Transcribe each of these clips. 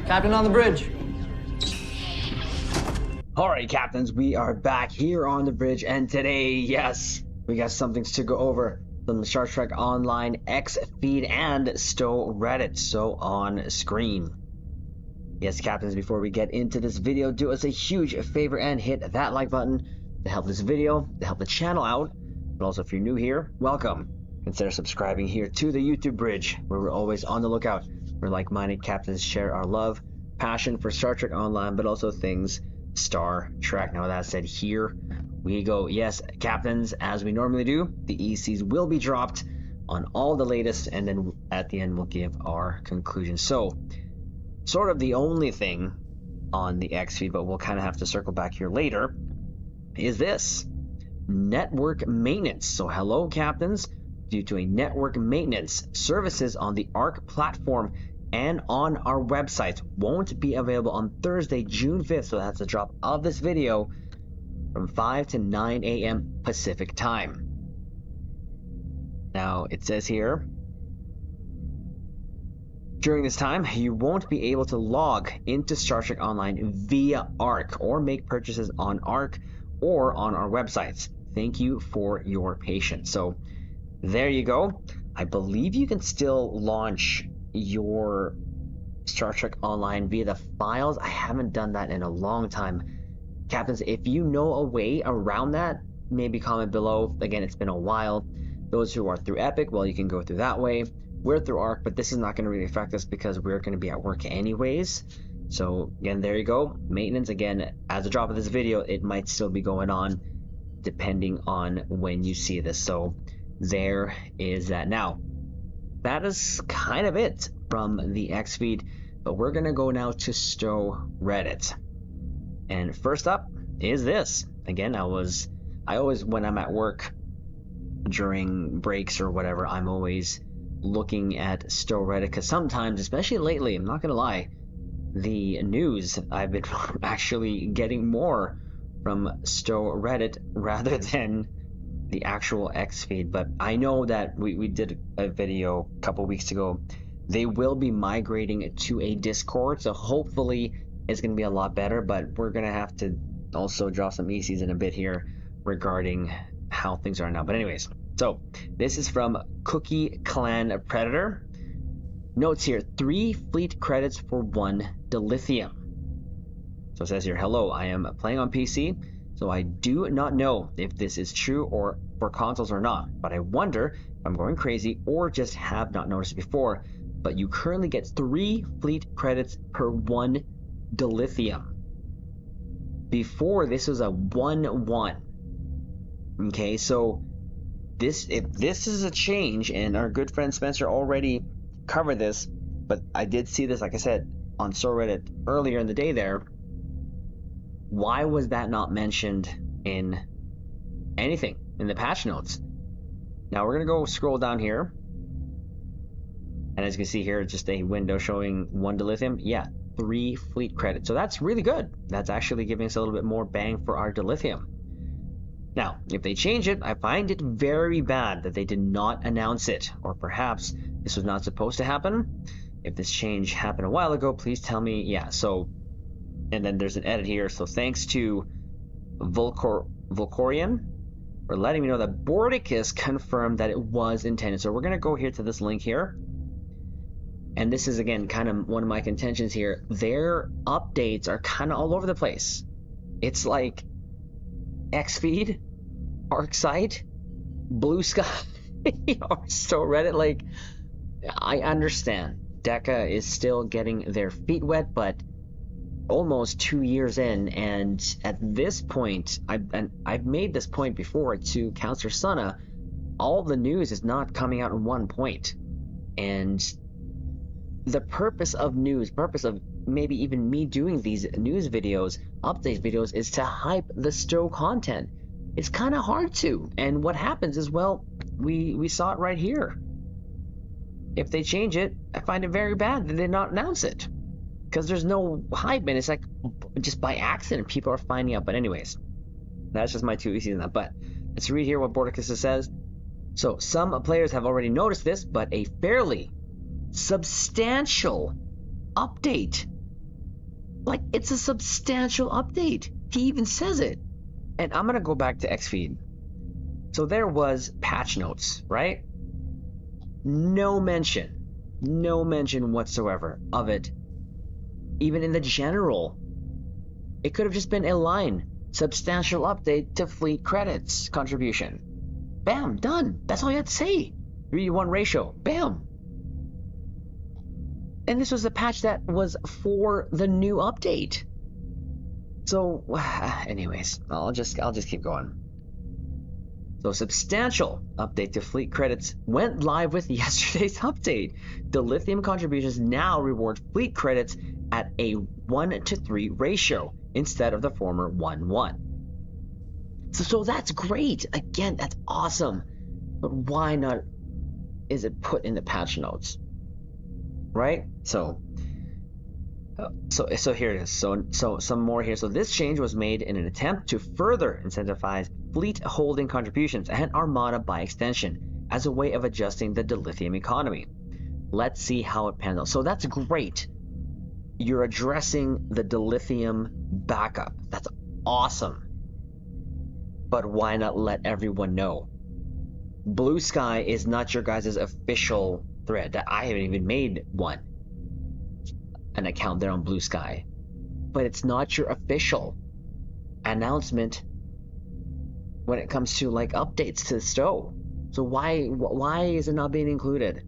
Captain on the bridge. Alright, Captains, we are back here on the bridge, and today, yes, we got some things to go over from the Star Trek Online X feed and STO Reddit, so on screen. Yes, Captains, before we get into this video, do us a huge favor and hit that like button to help this video, to help the channel out, but also if you're new here, welcome. Consider subscribing here to the YouTube bridge, where we're always on the lookout where like-minded Captains share our love, passion for Star Trek Online, but also things Star Trek. Now, with that said, here we go. Yes, Captains, as we normally do, the ECs will be dropped on all the latest, and then at the end we'll give our conclusion. So, sort of the only thing on the X feed, but we'll kind of have to circle back here later, is this network maintenance. So, hello, Captains. Due to a network maintenance, services on the ARC platform and on our website won't be available on Thursday, June 5th, so that's the drop of this video, from 5 to 9 a.m. Pacific time. Now, it says here, during this time, you won't be able to log into Star Trek Online via ARC or make purchases on ARC or on our websites. Thank you for your patience. So, there you go. I believe you can still launch your Star Trek Online via the files. I haven't done that in a long time. Captains, if you know a way around that, maybe comment below. Again, it's been a while. Those who are through Epic, well, you can go through that way. We're through ARC, but this is not going to really affect us because we're going to be at work anyways. So, again, there you go. Maintenance, again, as a drop of this video, it might still be going on depending on when you see this. So, there is that. Now, that is kind of it from the X feed, but we're gonna go now to STO Reddit. And first up is this. Again, I always, when I'm at work during breaks or whatever, I'm always looking at STO Reddit, because sometimes, especially lately, I'm not gonna lie, the news I've been actually getting more from STO Reddit rather than the actual X feed. But I know that we did a video a couple weeks ago. They will be migrating to a Discord, so hopefully it's going to be a lot better, but we're going to have to also drop some ECs in a bit here regarding how things are now. But anyways, so this is from Cookie Clan Predator. Notes here, 3 fleet credits for 1 dilithium. So it says here, hello, I am playing on PC, so I do not know if this is true or for consoles or not, but I wonder if I'm going crazy or just have not noticed it before. But you currently get 3 fleet credits per 1 dilithium. Before, this was a 1-1. Okay, so if this is a change, and our good friend Spencer already covered this, but I did see this, like I said, on STO Reddit earlier in the day there. Why was that not mentioned in anything in the patch notes? Now we're gonna go scroll down here, and as you can see here, just a window showing 1 dilithium. Yeah, 3 fleet credits. So that's really good. That's actually giving us a little bit more bang for our dilithium. Now, if they change it, I find it very bad that they did not announce it, or perhaps this was not supposed to happen. If this change happened a while ago, please tell me. Yeah, so. And then there's an edit here. So thanks to Volcorian for letting me know that Bordicus confirmed that it was intended. So we're going to go here to this link here. And this is, again, kind of one of my contentions here. Their updates are kind of all over the place. It's like Xfeed, ArcSight, Blue Sky, or STO Reddit. Like, I understand Deca is still getting their feet wet, but almost 2 years in, and at this point, I've made this point before to Counselor Sana, all the news is not coming out in one point. And the purpose of maybe even me doing these news videos, update videos, is to hype the STO content. It's kind of hard to, and what happens is, well, we saw it right here. If they change it, I find it very bad that they not announce it, because there's no hype, and it's like just by accident people are finding out. But anyways, that's just my 2 ECs in that. But let's read here what Bordicus says. So some players have already noticed this, but a fairly substantial update Like, it's a substantial update. He even says it. And I'm gonna go back to Xfeed. So there was patch notes, right? No mention whatsoever of it. Even in the general, it could have just been a line: substantial update to fleet credits contribution. Bam, done. That's all you had to say. 3:1 ratio. Bam. And this was a patch that was for the new update. So, anyways, I'll just keep going. So, substantial update to fleet credits went live with yesterday's update. The lithium contributions now reward fleet credits at a 1:3 ratio instead of the former 1:1. So that's great. Again, that's awesome. But why not is it put in the patch notes? Right? So here it is. So some more here. So this change was made in an attempt to further incentivize fleet holding contributions and Armada by extension as a way of adjusting the dilithium economy. Let's see how it pans out. So that's great. You're addressing the dilithium backup. That's awesome. But why not let everyone know? Blue Sky is not your guys' official thread. That I haven't even made an account there on Blue Sky, but it's not your official announcement when it comes to like updates to STO. So why is it not being included?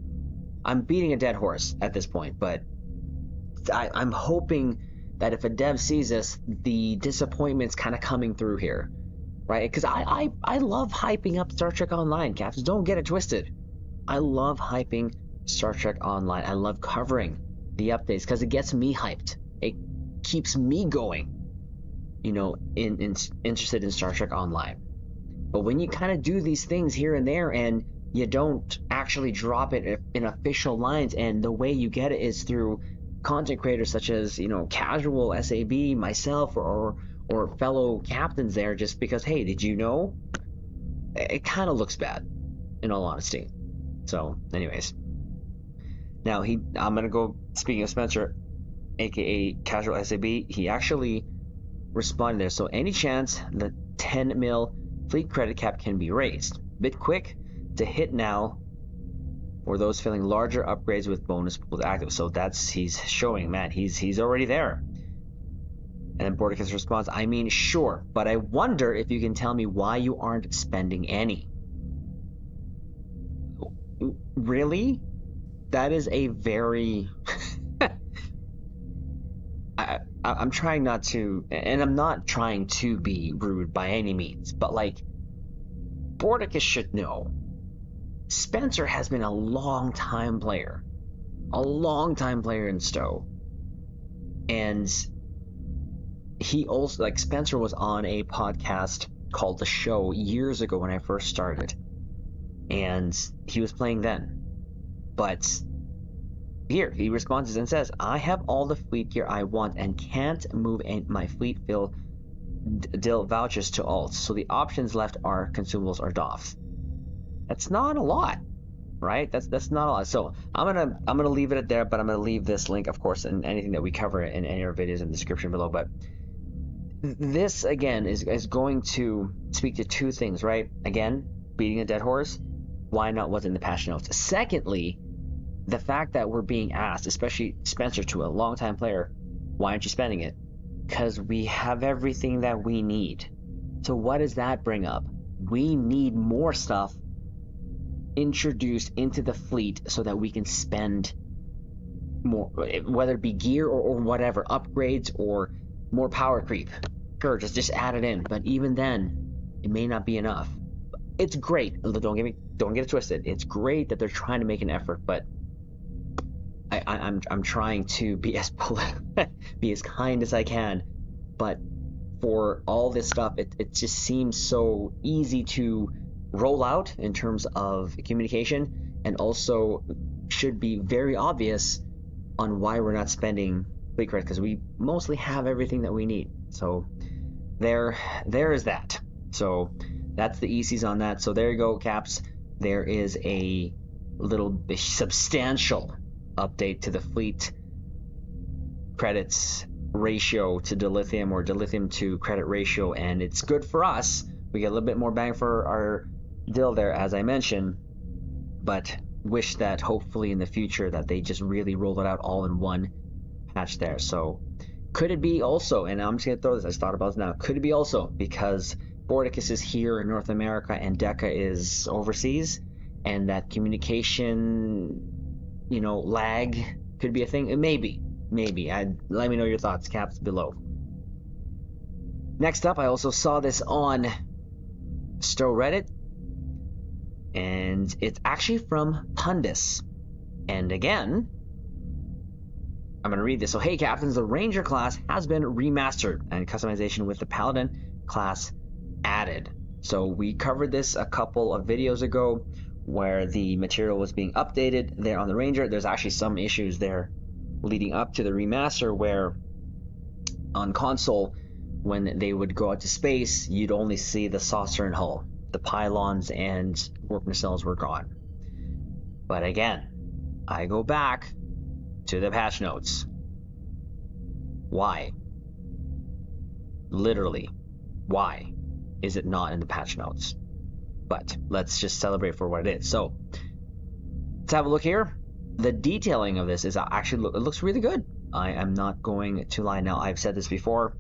I'm beating a dead horse at this point, but I'm hoping that if a dev sees this, the disappointment's kind of coming through here, right? Because I love hyping up Star Trek Online, Caps. Don't get it twisted. I love hyping Star Trek Online. I love covering the updates because it gets me hyped. It keeps me going, you know, interested in Star Trek Online. But when you kind of do these things here and there and you don't actually drop it in official lines, and the way you get it is through content creators such as, you know, casual SAB, myself, or fellow captains there, just because, hey, did you know? It kind of looks bad, in all honesty. So, anyways. Now, I'm going to go, speaking of Spencer, aka Casual SAB, he actually responded there. So, any chance the 10 mil fleet credit cap can be raised? Bit quick to hit now for those feeling larger upgrades with bonus pools active. So he's showing, man, he's already there. And then Bordicus responds, I mean, sure, but I wonder if you can tell me why you aren't spending any. Really? That is a very... I'm trying not to, and I'm not trying to be rude by any means, but like, Bordicus should know. Spencer has been a long time player in STO, and he also, like, Spencer was on a podcast called The Show years ago when I first started, and he was playing then. But here he responds and says, I have all the fleet gear I want and can't move my fleet fill DIL vouchers to alts, so the options left are consumables or DOFs. That's not a lot, right? That's not a lot. So I'm gonna leave it at there, but I'm gonna leave this link, of course, and anything that we cover in any of our videos in the description below. But this again is going to speak to two things, right? Again, beating a dead horse. Why not what's in the patch notes? Secondly, the fact that we're being asked, especially Spencer, to a longtime player, why aren't you spending it? Because we have everything that we need. So what does that bring up? We need more stuff introduced into the fleet so that we can spend more, whether it be gear or whatever, upgrades or more power creep. Sure, just add it in. But even then, it may not be enough. It's great. Don't get it twisted. It's great that they're trying to make an effort, but I'm trying to be as be as kind as I can. But for all this stuff, it just seems so easy to roll out in terms of communication, and also should be very obvious on why we're not spending fleet credit, because we mostly have everything that we need. So there is that. So that's the ECs on that. So there you go, Caps. There is a substantial update to the fleet credits ratio to dilithium or dilithium to credit ratio, and it's good for us. We get a little bit more bang for our dill there, as I mentioned, but wish that hopefully in the future that they just really roll it out all in one patch there. So could it be also, and I'm just gonna throw this, I just thought about this now, could it be also because Borticus is here in North America and Deca is overseas, and that communication, lag could be a thing? Maybe. Let me know your thoughts, caps below. Next up, I also saw this on STO Reddit, and it's actually from Pundis. And again, I'm going to read this. So, hey captains, the Ranger class has been remastered and customization with the Paladin class added. So we covered this a couple of videos ago where the material was being updated there on the Ranger. There's actually some issues there leading up to the remaster where on console, when they would go out to space, you'd only see the saucer and hull. The pylons and warp nacelles were gone. But again, I go back to the patch notes. Why? Literally, why is it not in the patch notes? But let's just celebrate for what it is. So let's have a look here. The detailing of this is actually, it looks really good. I am not going to lie. Now, I've said this before,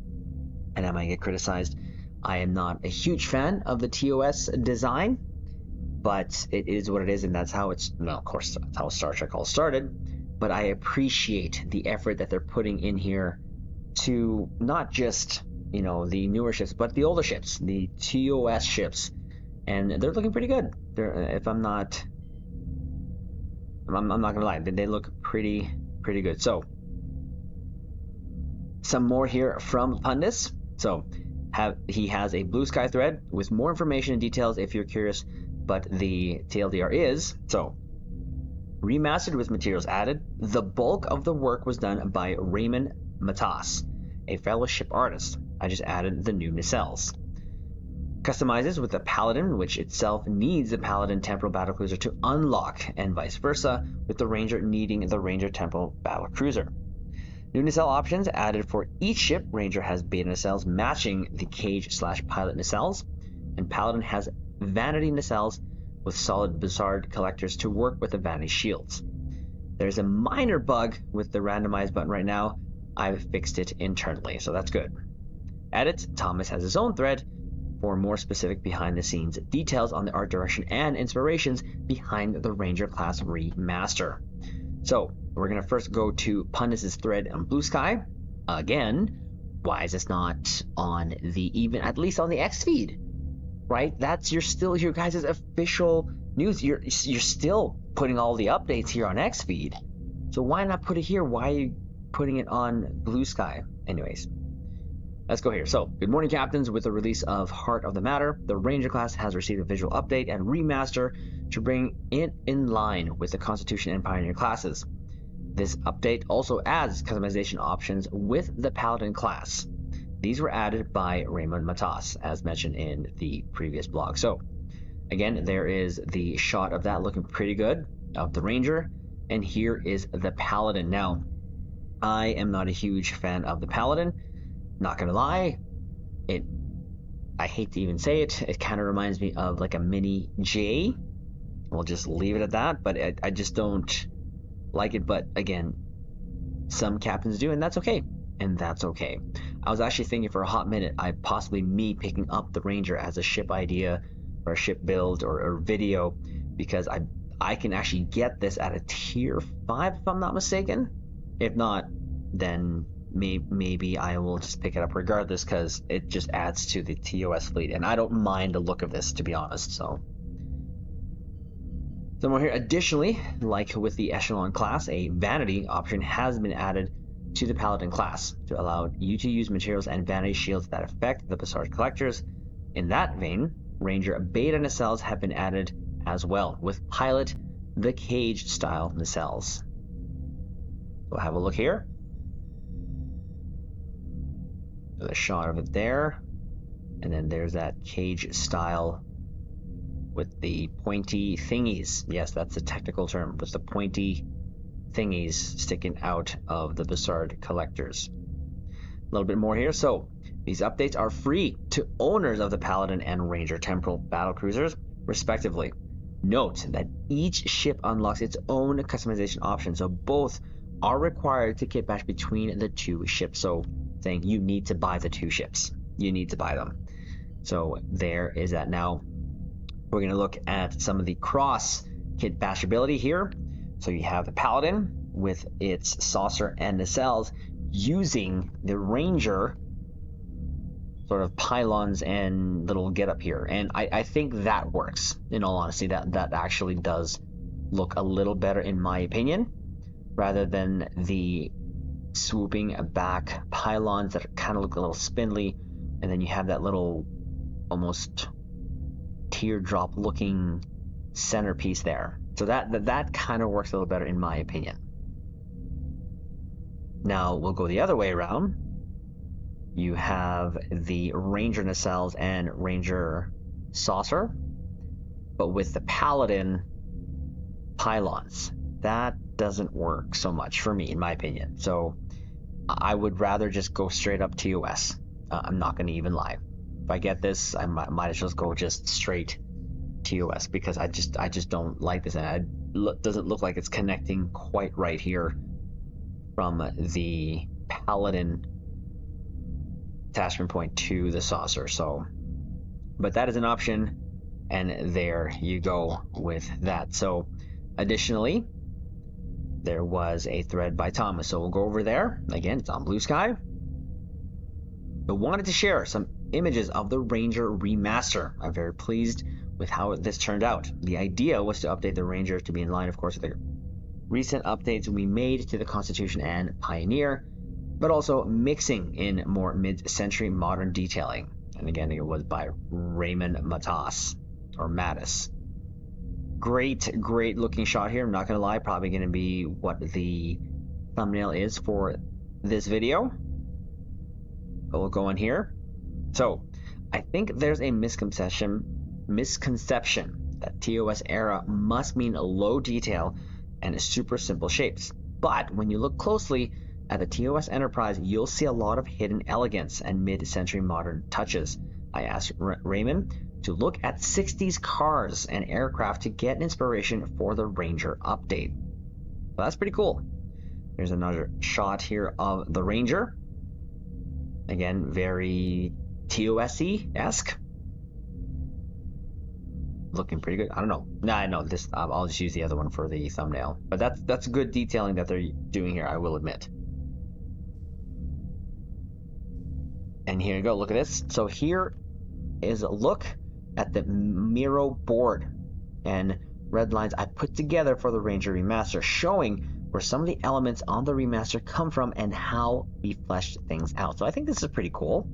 and I might get criticized. I am not a huge fan of the TOS design, but it is what it is, and that's how it's, well, of course, that's how Star Trek all started. But I appreciate the effort that they're putting in here to not just, the newer ships, but the older ships, the TOS ships, and they're looking pretty good. I'm not gonna lie, they look pretty good. So some more here from Pundis. So he has a blue sky thread with more information and details if you're curious, but the TLDR is, so remastered with materials added. The bulk of the work was done by Raymond Matas, a fellow ship artist. I just added the new nacelles. Customizes with the Paladin, which itself needs the Paladin Temporal Battlecruiser to unlock, and vice versa, with the Ranger needing the Ranger Temporal Battlecruiser. New nacelle options added for each ship. Ranger has beta nacelles matching the Cage/Pilot nacelles, and Paladin has Vanity nacelles with solid Bizarre collectors to work with the Vanity shields. There's a minor bug with the randomize button right now. I've fixed it internally, so that's good. Edits, Thomas has his own thread for more specific behind-the-scenes details on the art direction and inspirations behind the Ranger class remaster. So we're going to first go to Pundis' thread on Blue Sky. Again, why is this not on the at least on the X feed? Right? That's your guys' official news. You're still putting all the updates here on X feed. So why not put it here? Why are you putting it on Blue Sky? Anyways, let's go here. So, good morning, captains. With the release of Heart of the Matter, the Ranger class has received a visual update and remaster to bring it in line with the Constitution and Pioneer classes. This update also adds customization options with the Paladin class. These were added by Raymond Matas, as mentioned in the previous blog. So, again, there is the shot of that looking pretty good, of the Ranger, and here is the Paladin. Now, I am not a huge fan of the Paladin. Not gonna lie, I hate to even say it, it kind of reminds me of like a mini J. We'll just leave it at that, but I just don't like it. But again, some captains do, and that's okay. I was actually thinking for a hot minute, possibly me picking up the Ranger as a ship idea or a ship build or video, because I can actually get this at a tier 5 if I'm not mistaken. If not, then maybe I will just pick it up regardless, because it just adds to the TOS fleet, and I don't mind the look of this, to be honest. So somewhere here, additionally, like with the Echelon class, a Vanity option has been added to the Paladin class to allow you to use materials and Vanity shields that affect the Bizarre collectors. In that vein, Ranger beta nacelles have been added as well, with Pilot the Cage style nacelles. We'll have a look here. There's a shot of it there, and then there's that Cage style with the pointy thingies. Yes, that's a technical term, with the pointy thingies sticking out of the Bizarre collectors. little bit more here. So these updates are free to owners of the Paladin and Ranger Temporal battlecruisers, respectively. Note that each ship unlocks its own customization option, so both are required to kit bash between the two ships. So saying you need to buy the two ships, you need to buy them. So there is that. Now we're going to look at some of the cross kit bashability here. So you have the Paladin with its saucer and nacelles using the Ranger sort of pylons and little get up here, and I think that works. In all honesty, that actually does look a little better in my opinion, rather than the swooping back pylons that kind of look a little spindly, and then you have that little almost teardrop looking centerpiece there. So that kind of works a little better in my opinion. Now we'll go the other way around. You have the Ranger nacelles and Ranger saucer, but with the Paladin pylons. That doesn't work so much for me, in my opinion. So I would rather just go straight up TOS. I'm not going to even lie. If I get this, I might as well go just straight TOS, because I just don't like this, and it doesn't look like it's connecting quite right here from the Paladin attachment point to the saucer. So, but that is an option, and there you go with that. So additionally, there was a thread by Thomas, so we'll go over there again. It's on Blue Sky. I wanted to share some images of the Ranger Remaster. I'm very pleased with how this turned out. The idea was to update the Ranger to be in line, of course, with the recent updates we made to the Constitution and Pioneer, but also mixing in more mid-century modern detailing. And again, it was by Raymond Mattis. Great looking shot here. I'm not gonna lie, probably gonna be what the thumbnail is for this video. But we'll go in here. So I think there's a misconception that TOS era must mean low detail and super simple shapes. But when you look closely at the TOS Enterprise, you'll see a lot of hidden elegance and mid-century modern touches. I asked Raymond to look at 60s cars and aircraft to get inspiration for the Ranger update. So that's pretty cool. Here's another shot here of the Ranger. Again, very TOS-y-esque. Looking pretty good. I don't know. Nah, no, this I'll just use the other one for the thumbnail. But that's good detailing that they're doing here, I will admit. And here you go, look at this. So here is a look at the Miro board and red lines I put together for the Ranger Remaster, showing where some of the elements on the remaster come from and how we fleshed things out. So I think this is pretty cool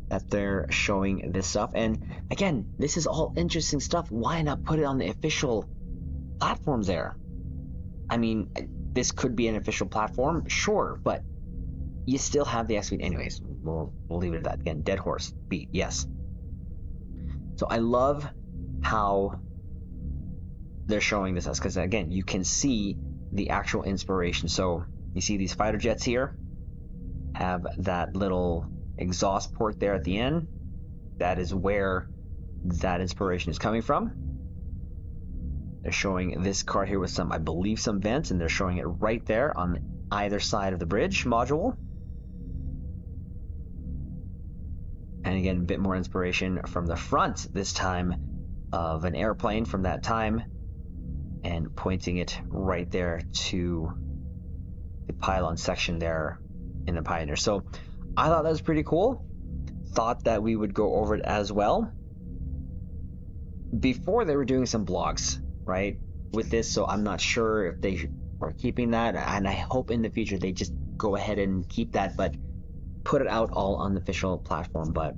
that they're showing this stuff. And again, this is all interesting stuff. Why not put it on the official platforms there? I mean, this could be an official platform, sure, but you still have the X-Suite anyways. We'll leave it at that. Again, dead horse beat, yes. So I love how they're showing this us, because again, you can see the actual inspiration. So you see these fighter jets here have that little exhaust port there at the end. That is where that inspiration is coming from. They're showing this car here with some, I believe, some vents, and they're showing it right there on either side of the bridge module. And again, a bit more inspiration from the front, this time of an airplane from that time, and pointing it right there to the pylon section there in the Pioneer. So I thought that was pretty cool. Thought that we would go over it as well. Before they were doing some blogs, right, with this, so I'm not sure if they are keeping that, and I hope in the future they just go ahead and keep that, but put it out all on the official platform. But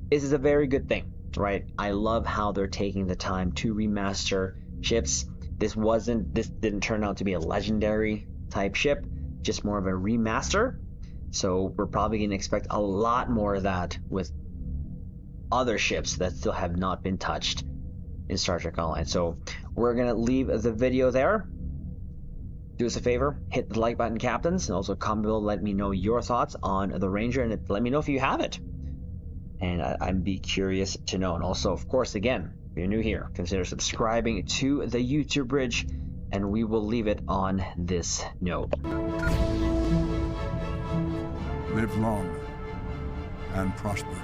this is a very good thing, right? I love how they're taking the time to remaster ships. This didn't turn out to be a legendary type ship, just more of a remaster. So we're probably going to expect a lot more of that with other ships that still have not been touched in Star Trek Online. So we're going to leave the video there. Do us a favor, hit the like button, captains, and also comment below, let me know your thoughts on the Ranger, and let me know if you have it. And I'd be curious to know. And also, of course, again, if you're new here, consider subscribing to the YouTube Bridge, and we will leave it on this note. Live long and prosper.